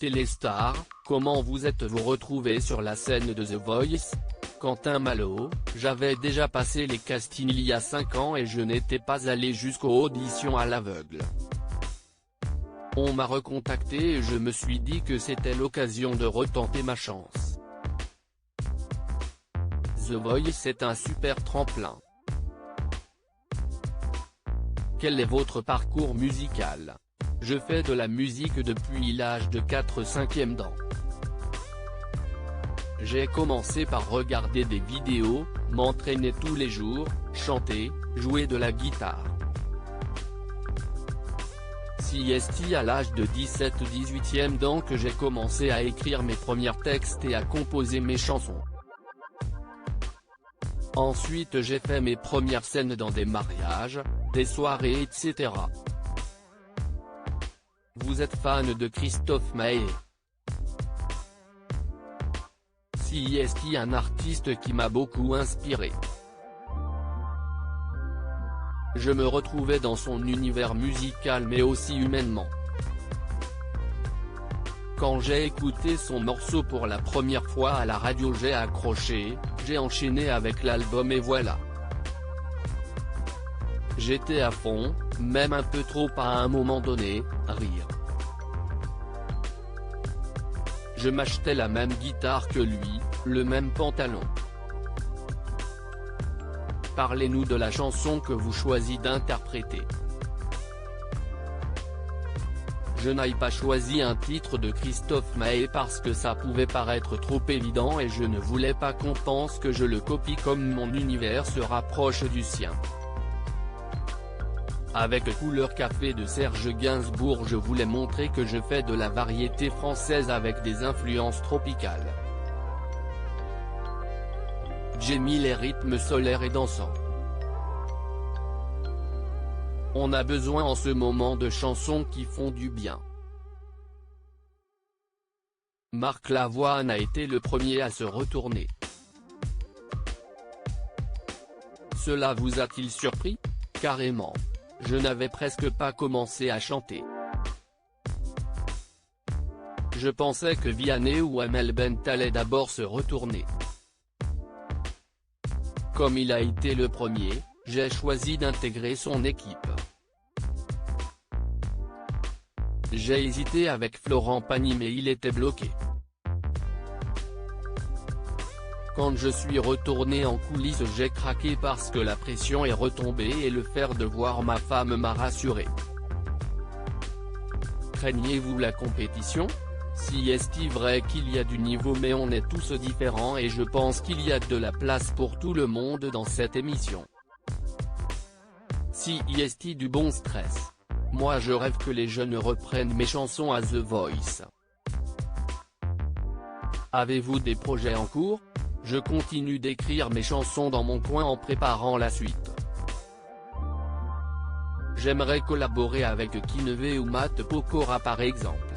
Téléstar, comment vous êtes-vous retrouvé sur la scène de The Voice ? Quentin Malo, j'avais déjà passé les castings il y a 5 ans et je n'étais pas allé jusqu'aux auditions à l'aveugle. On m'a recontacté et je me suis dit que c'était l'occasion de retenter ma chance. The Voice est un super tremplin. Quel est votre parcours musical ? Je fais de la musique depuis l'âge de 4-5e ans. J'ai commencé par regarder des vidéos, m'entraîner tous les jours, chanter, jouer de la guitare. C'est à l'âge de 17-18e ans que j'ai commencé à écrire mes premiers textes et à composer mes chansons. Ensuite j'ai fait mes premières scènes dans des mariages, des soirées etc. Vous êtes fan de Christophe Maé? C'est un artiste qui m'a beaucoup inspiré. Je me retrouvais dans son univers musical mais aussi humainement. Quand j'ai écouté son morceau pour la première fois à la radio j'ai accroché, j'ai enchaîné avec l'album et voilà. J'étais à fond, même un peu trop à un moment donné, rire. Je m'achetais la même guitare que lui, le même pantalon. Parlez-nous de la chanson que vous choisissez d'interpréter. Je n'ai pas choisi un titre de Christophe Maé parce que ça pouvait paraître trop évident et je ne voulais pas qu'on pense que je le copie comme mon univers se rapproche du sien. Avec Couleur Café de Serge Gainsbourg je voulais montrer que je fais de la variété française avec des influences tropicales. J'ai mis les rythmes solaires et dansants. On a besoin en ce moment de chansons qui font du bien. Marc Lavoine a été le premier à se retourner. Cela vous a-t-il surpris ? Carrément. Je n'avais presque pas commencé à chanter. Je pensais que Vianney ou Amel Bent allaient d'abord se retourner. Comme il a été le premier, j'ai choisi d'intégrer son équipe. J'ai hésité avec Florent Pagny mais il était bloqué. Quand je suis retourné en coulisses j'ai craqué parce que la pression est retombée et le fait de voir ma femme m'a rassuré. Craignez-vous la compétition ? C'est vrai qu'il y a du niveau mais on est tous différents et je pense qu'il y a de la place pour tout le monde dans cette émission. C'est du bon stress. Moi je rêve que les jeunes reprennent mes chansons à The Voice. Avez-vous des projets en cours ? Je continue d'écrire mes chansons dans mon coin en préparant la suite. J'aimerais collaborer avec Kinvey ou Matt Pokora par exemple.